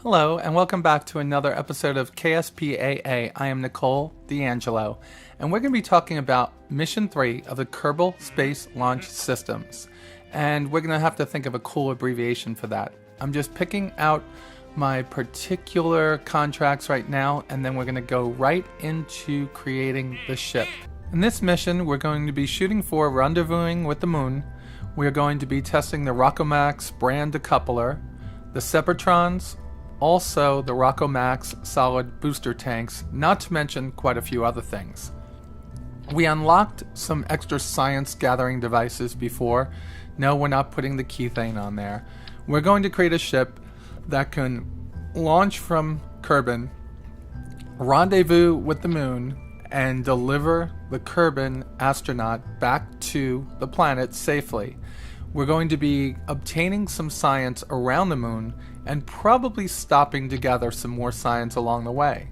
Hello, and welcome back to another episode of KSPAA. I am Nicole D'Angelo, and we're going to be talking about Mission 3 of the Kerbal Space Launch Systems. And we're going to have to think of a cool abbreviation for that. I'm just picking out my particular contracts right now, and then we're going to go right into creating the ship. In this mission, we're going to be shooting for rendezvousing with the moon. We're going to be testing the Rockomax brand decoupler, the Separatrons, also the Rockomax solid booster tanks, not to mention quite a few other things. We unlocked some extra science gathering devices before. No, we're not putting the keythane on there. We're going to create a ship that can launch from Kerban, rendezvous with the moon, and deliver the Kerban astronaut back to the planet safely. We're going to be obtaining some science around the moon and probably stopping to gather some more science along the way.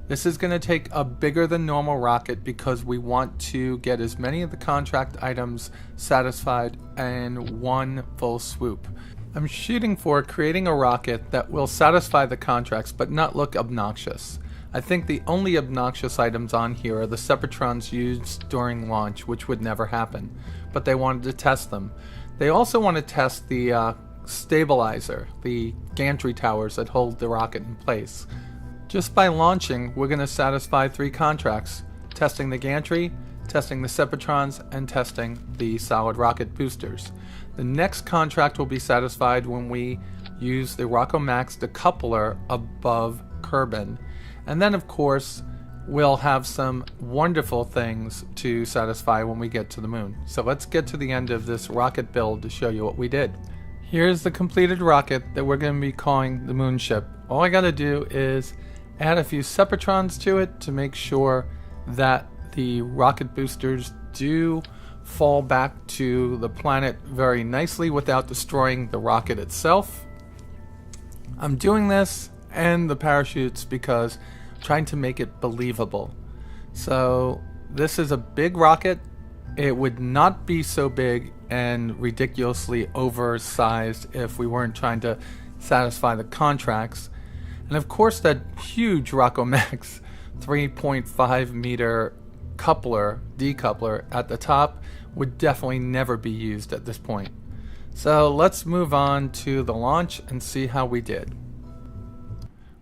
This is going to take a bigger than normal rocket because we want to get as many of the contract items satisfied in one full swoop. I'm shooting for creating a rocket that will satisfy the contracts but not look obnoxious. I think the only obnoxious items on here are the Separatrons used during launch, which would never happen, but they wanted to test them. They also want to test the stabilizer, the gantry towers that hold the rocket in place. Just by launching, we're going to satisfy 3 contracts: testing the gantry, testing the Separatrons, and testing the solid rocket boosters. The next contract will be satisfied when we use the Rockomax decoupler above Kerban. And then, of course, we'll have some wonderful things to satisfy when we get to the moon. So let's get to the end of this rocket build to show you what we did. Here's the completed rocket that we're going to be calling the moon ship. All I got to do is add a few Separatrons to it to make sure that the rocket boosters do fall back to the planet very nicely without destroying the rocket itself. I'm doing this and the parachutes because I'm trying to make it believable. So this is a big rocket. It would not be so big and ridiculously oversized if we weren't trying to satisfy the contracts. And of course that huge Rockomax 3.5 meter decoupler at the top would definitely never be used at this point. So let's move on to the launch and see how we did.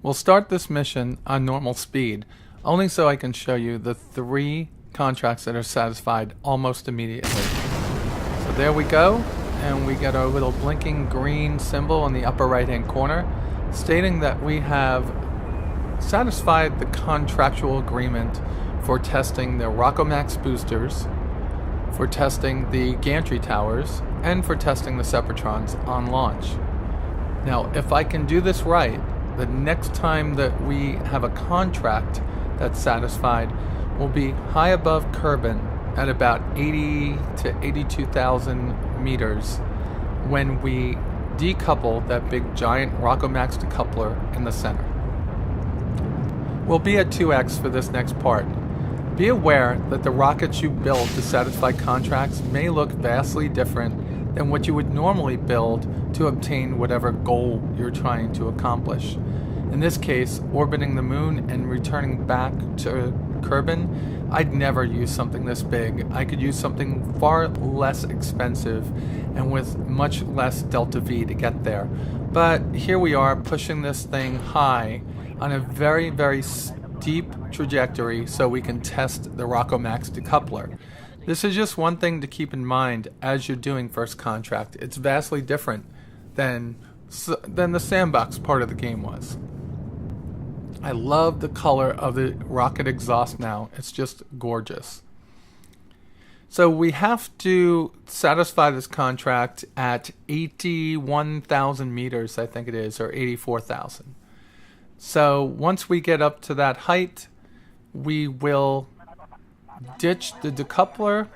We'll start this mission on normal speed, only so I can show you the 3 contracts that are satisfied almost immediately. So there we go, and we get our little blinking green symbol in the upper right hand corner stating that we have satisfied the contractual agreement for testing the Rockomax boosters, for testing the gantry towers, and for testing the Separatrons on launch. Now, if I can do this right, the next time that we have a contract that's satisfied will be high above Kerban at about 80 to 82,000 meters when we decouple that big giant Rockomax decoupler in the center. We'll be at 2x for this next part. Be aware that the rockets you build to satisfy contracts may look vastly different than what you would normally build to obtain whatever goal you're trying to accomplish. In this case, orbiting the moon and returning back to Kerban, I'd never use something this big. I could use something far less expensive and with much less delta V to get there. But here we are pushing this thing high on a very, very steep trajectory so we can test the Rockomax decoupler. This is just one thing to keep in mind as you're doing first contract. It's vastly different than the sandbox part of the game was. I love the color of the rocket exhaust now. It's just gorgeous. So we have to satisfy this contract at 81,000 meters, I think it is, or 84,000. So once we get up to that height, we will ditch the decoupler.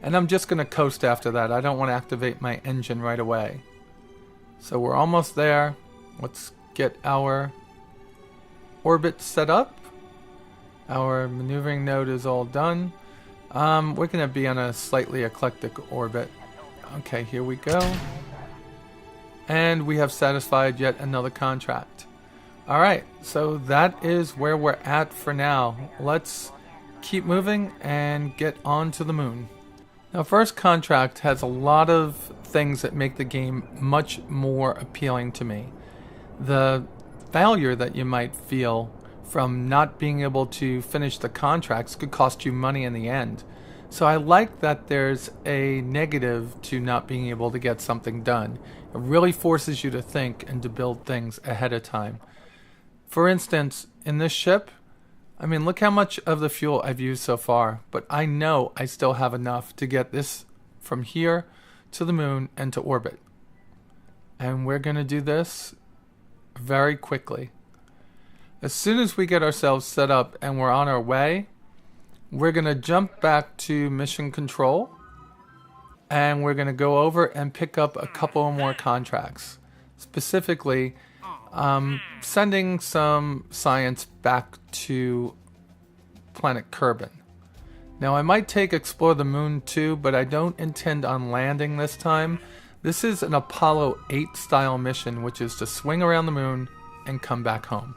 And I'm just going to coast after that. I don't want to activate my engine right away. So we're almost there. Let's get our orbit set up. Our maneuvering node is all done. We're going to be on a slightly eclectic orbit. Okay, here we go. And we have satisfied yet another contract. Alright, so that is where we're at for now. Let's keep moving and get on to the moon. Now, first contract has a lot of things that make the game much more appealing to me. The failure that you might feel from not being able to finish the contracts could cost you money in the end. So I like that there's a negative to not being able to get something done. It really forces you to think and to build things ahead of time. For instance, in this ship, look how much of the fuel I've used so far, but I know I still have enough to get this from here to the moon and to orbit. And we're going to do this very quickly. As soon as we get ourselves set up and we're on our way, we're going to jump back to mission control, and we're going to go over and pick up a couple more contracts. Specifically, sending some science back to planet Kerban. Now, I might take Explore the Moon too, but I don't intend on landing this time. This is an Apollo 8 style mission, which is to swing around the moon and come back home.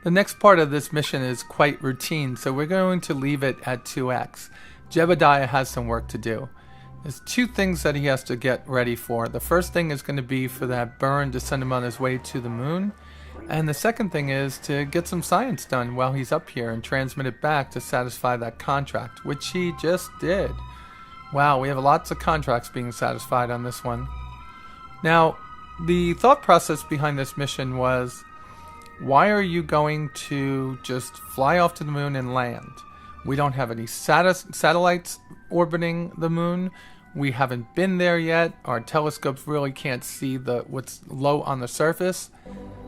The next part of this mission is quite routine, so we're going to leave it at 2x. Jebediah has some work to do. There's two things that he has to get ready for. The first thing is going to be for that burn to send him on his way to the moon. And the second thing is to get some science done while he's up here and transmit it back to satisfy that contract, which he just did. Wow, we have lots of contracts being satisfied on this one. Now, the thought process behind this mission was, why are you going to just fly off to the moon and land? We don't have any satellites orbiting the moon. We haven't been there yet. Our telescopes really can't see what's low on the surface.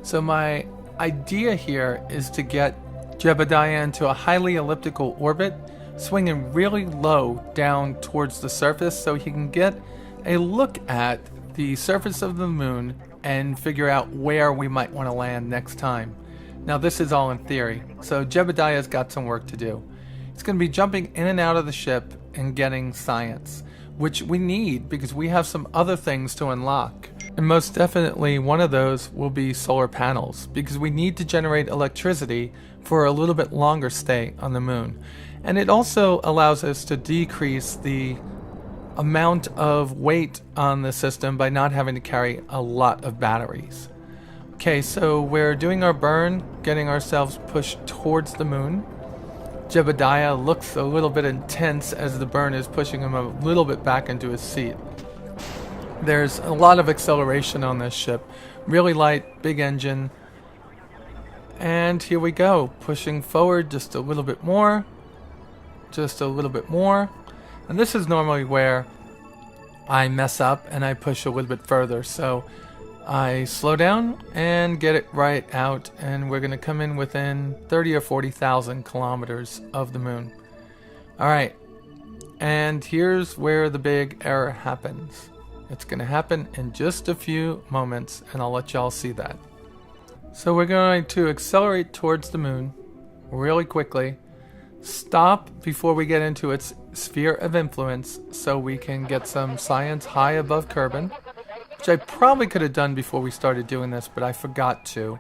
So my idea here is to get Jebediah into a highly elliptical orbit, swinging really low down towards the surface so he can get a look at the surface of the moon and figure out where we might want to land next time. Now, this is all in theory, so Jebediah's got some work to do. He's going to be jumping in and out of the ship and getting science, which we need because we have some other things to unlock. And most definitely one of those will be solar panels, because we need to generate electricity for a little bit longer stay on the moon. And it also allows us to decrease the amount of weight on the system by not having to carry a lot of batteries. Okay, so we're doing our burn, getting ourselves pushed towards the moon. Jebediah looks a little bit intense as the burn is pushing him a little bit back into his seat. There's a lot of acceleration on this ship. Really light, big engine. And here we go, pushing forward just a little bit more. Just a little bit more. And this is normally where I mess up and I push a little bit further. So I slow down and get it right out, and we're going to come in within 30 or 40,000 kilometers of the moon. Alright, and here's where the big error happens. It's going to happen in just a few moments, and I'll let y'all see that. So we're going to accelerate towards the moon really quickly, stop before we get into its sphere of influence so we can get some science high above Kerban, which I probably could have done before we started doing this, but I forgot to.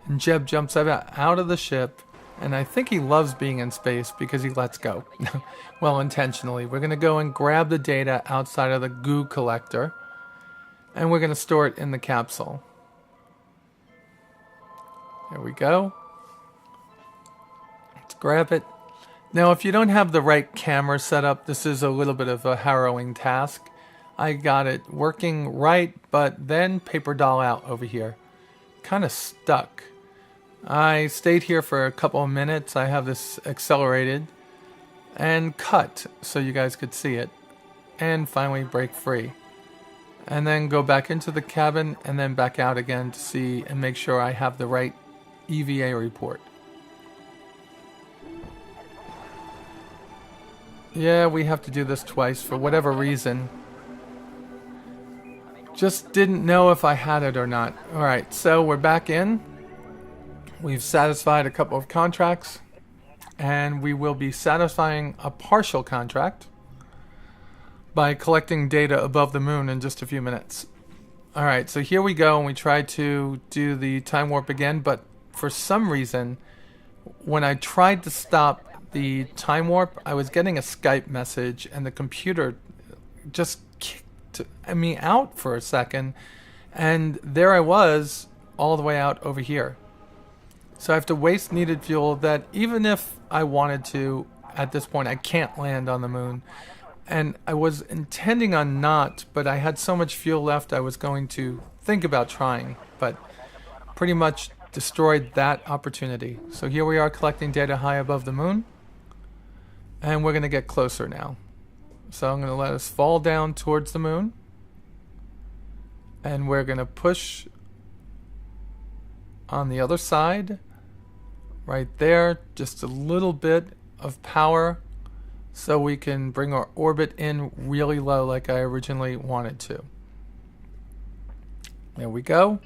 And Jeb jumps out of the ship, and I think he loves being in space because he lets go. Well, intentionally. We're going to go and grab the data outside of the goo collector, and we're going to store it in the capsule. There we go. Let's grab it. Now, if you don't have the right camera set up, this is a little bit of a harrowing task. I got it working right, but then paper doll out over here. Kind of stuck. I stayed here for a couple of minutes. I have this accelerated and cut so you guys could see it. And finally break free. And then go back into the cabin and then back out again to see and make sure I have the right EVA report. Yeah, we have to do this twice for whatever reason. Just didn't know if I had it or not. Alright, so we're back in. We've satisfied a couple of contracts. And we will be satisfying a partial contract by collecting data above the moon in just a few minutes. Alright, so here we go, and we try to do the time warp again, but for some reason, when I tried to stop the time warp, I was getting a Skype message, and the computer just kicked me out for a second, and there I was, all the way out over here. So I have to waste needed fuel that even if I wanted to, at this point, I can't land on the moon. And I was intending on not, but I had so much fuel left I was going to think about trying, but pretty much destroyed that opportunity. So here we are collecting data high above the moon, and we're going to get closer now. So I'm going to let us fall down towards the moon, and we're going to push on the other side, right there, just a little bit of power, so we can bring our orbit in really low like I originally wanted to. There we go.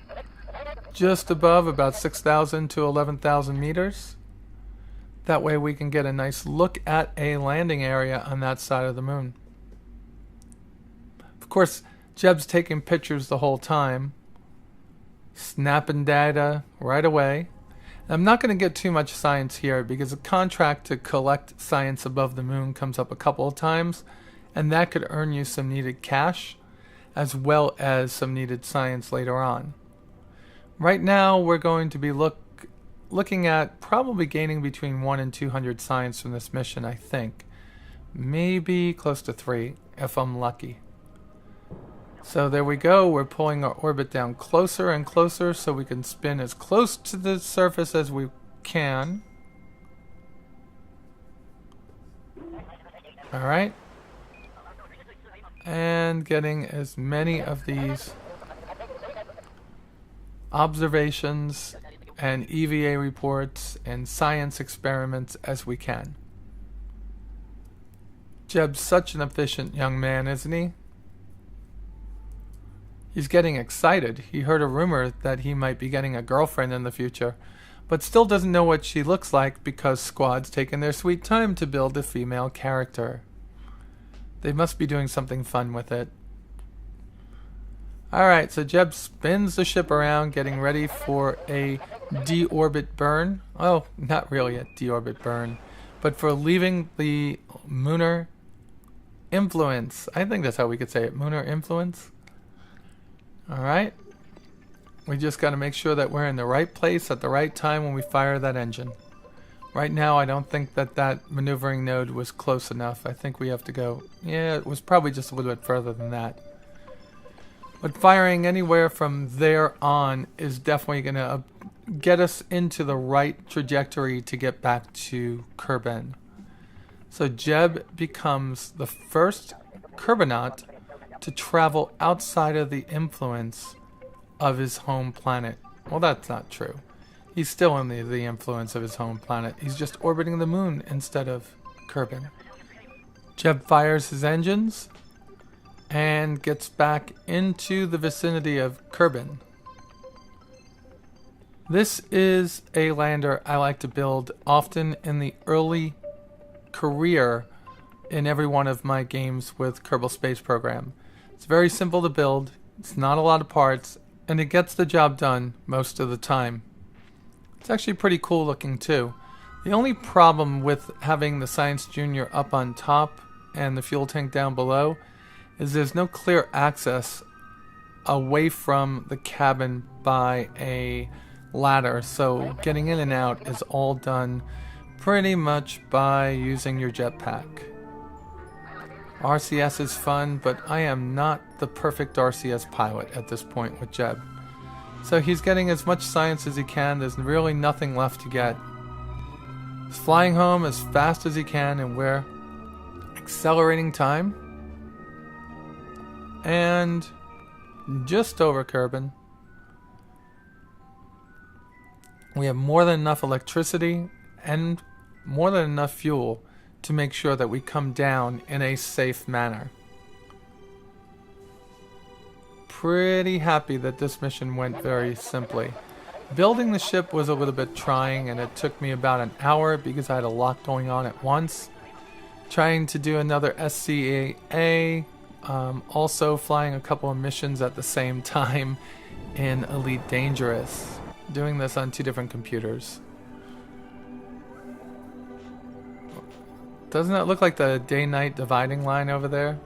Just above, about 6,000 to 11,000 meters. That way we can get a nice look at a landing area on that side of the moon. Of course, Jeb's taking pictures the whole time, snapping data right away. I'm not going to get too much science here because the contract to collect science above the moon comes up a couple of times, and that could earn you some needed cash as well as some needed science later on. Right now we're going to be looking at probably gaining between 1 and 200 science from this mission, I think. Maybe close to 3 if I'm lucky. So there we go, we're pulling our orbit down closer and closer so we can spin as close to the surface as we can. Alright. And getting as many of these observations and EVA reports and science experiments as we can. Jeb's such an efficient young man, isn't he? He's getting excited. He heard a rumor that he might be getting a girlfriend in the future, but still doesn't know what she looks like because Squad's taken their sweet time to build a female character. They must be doing something fun with it. Alright, so Jeb spins the ship around, getting ready for a deorbit burn. Oh, not really a deorbit burn, but for leaving the lunar influence. I think that's how we could say it, lunar influence. Alright, we just got to make sure that we're in the right place at the right time when we fire that engine. Right now I don't think that maneuvering node was close enough. I think we have to go, yeah, it was probably just a little bit further than that. But firing anywhere from there on is definitely going to get us into the right trajectory to get back to Kerban. So Jeb becomes the first Kerbanaut to travel outside of the influence of his home planet. Well, that's not true. He's still in the influence of his home planet. He's just orbiting the moon instead of Kerban. Jeb fires his engines and gets back into the vicinity of Kerban. This is a lander I like to build often in the early career in every one of my games with Kerbal Space Program. It's very simple to build, it's not a lot of parts, and it gets the job done most of the time. It's actually pretty cool looking too. The only problem with having the Science Junior up on top and the fuel tank down below is there's no clear access away from the cabin by a ladder, so getting in and out is all done pretty much by using your jetpack. RCS is fun, but I am not the perfect RCS pilot at this point with Jeb. So he's getting as much science as he can. There's really nothing left to get. He's flying home as fast as he can, and we're accelerating time. And just over Kerban. We have more than enough electricity and more than enough fuel to make sure that we come down in a safe manner. Pretty happy that this mission went very simply. Building the ship was a little bit trying, and it took me about an hour because I had a lot going on at once. Trying to do another SCAA Also flying a couple of missions at the same time in Elite Dangerous. Doing this on 2 different computers. Doesn't it look like the day-night dividing line over there?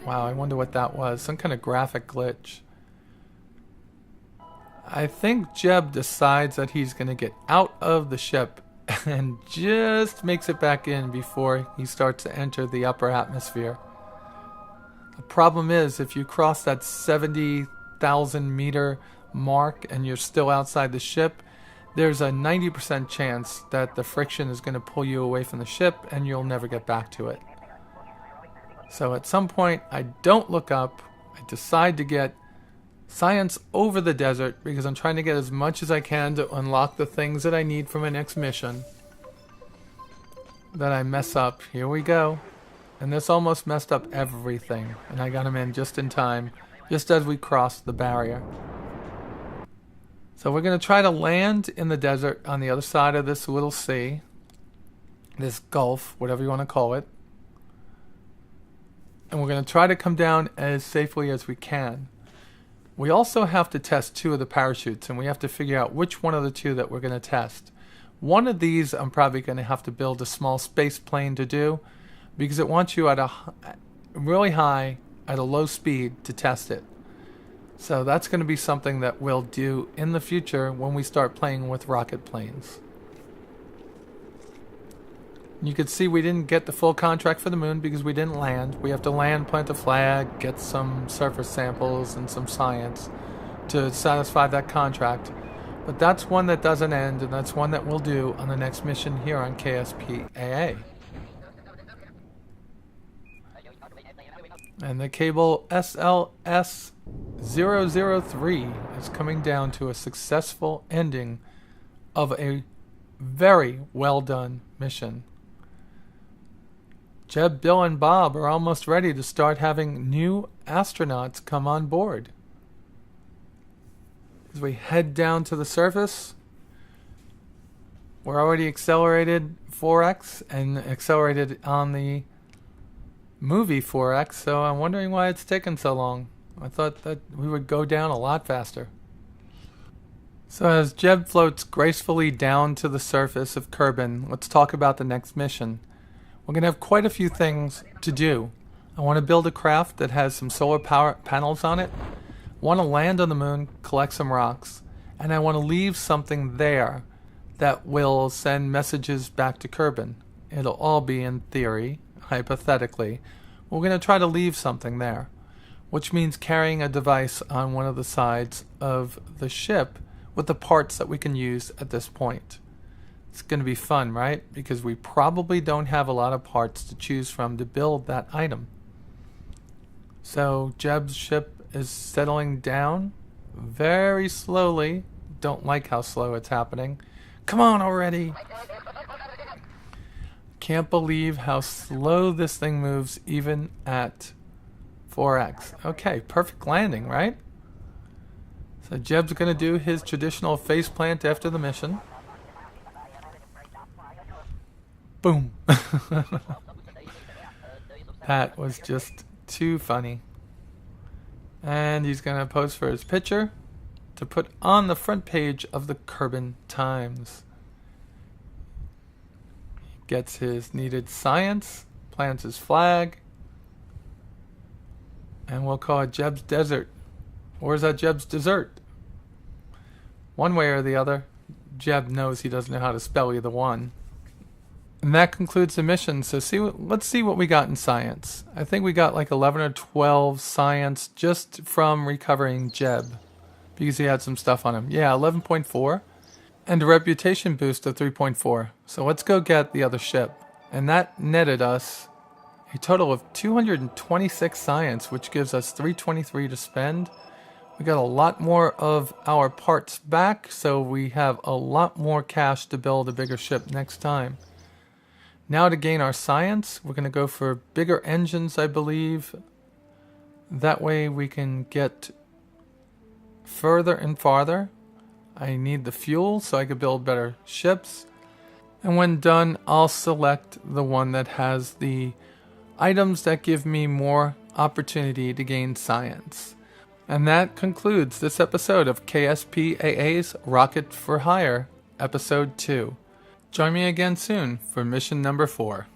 Wow, I wonder what that was. Some kind of graphic glitch. I think Jeb decides that he's going to get out of the ship and just makes it back in before he starts to enter the upper atmosphere. The problem is, if you cross that 70,000 meter mark and you're still outside the ship, there's a 90% chance that the friction is going to pull you away from the ship and you'll never get back to it. So at some point, I don't look up. I decide to get science over the desert because I'm trying to get as much as I can to unlock the things that I need for my next mission. Then I mess up. Here we go. And this almost messed up everything. And I got him in just in time, just as we crossed the barrier. So we're going to try to land in the desert on the other side of this little sea. This gulf, whatever you want to call it. And we're going to try to come down as safely as we can. We also have to test 2 of the parachutes, and we have to figure out which one of the 2 that we're going to test. One of these I'm probably going to have to build a small space plane to do, because it wants you at a really high, at a low speed to test it. So that's going to be something that we'll do in the future when we start playing with rocket planes. You can see we didn't get the full contract for the moon because we didn't land. We have to land, plant a flag, get some surface samples and some science to satisfy that contract. But that's one that doesn't end, and that's one that we'll do on the next mission here on KSPAA. And the Kerbal SLS-003 is coming down to a successful ending of a very well done mission. Jeb, Bill, and Bob are almost ready to start having new astronauts come on board. As we head down to the surface, we're already accelerated 4x and accelerated on the movie 4x, so I'm wondering why it's taken so long. I thought that we would go down a lot faster. So as Jeb floats gracefully down to the surface of Kerban, let's talk about the next mission. We're going to have quite a few things to do. I want to build a craft that has some solar power panels on it. I want to land on the moon, collect some rocks, and I want to leave something there that will send messages back to Kerban. It'll all be in theory, hypothetically. We're going to try to leave something there, which means carrying a device on one of the sides of the ship with the parts that we can use at this point. It's going to be fun, right? Because we probably don't have a lot of parts to choose from to build that item. So Jeb's ship is settling down very slowly. Don't like how slow it's happening. Come on already! Can't believe how slow this thing moves even at 4x. Okay, perfect landing, right? So Jeb's going to do his traditional faceplant after the mission. Boom. That was just too funny. And he's going to pose for his picture to put on the front page of the Kerban Times. He gets his needed science, plants his flag, and we'll call it Jeb's Desert. Or is that Jeb's Dessert? One way or the other. Jeb knows he doesn't know how to spell either one. And that concludes the mission. So let's see what we got in science. I think we got like 11 or 12 science just from recovering Jeb, because he had some stuff on him. Yeah, 11.4. And a reputation boost of 3.4. So let's go get the other ship. And that netted us a total of 226 science, which gives us 323 to spend. We got a lot more of our parts back, so we have a lot more cash to build a bigger ship next time. Now to gain our science, we're going to go for bigger engines, I believe. That way we can get further and farther. I need the fuel so I can build better ships. And when done, I'll select the one that has the items that give me more opportunity to gain science. And that concludes this episode of KSPAA's Rocket for Hire, Episode 2. Join me again soon for mission number 4.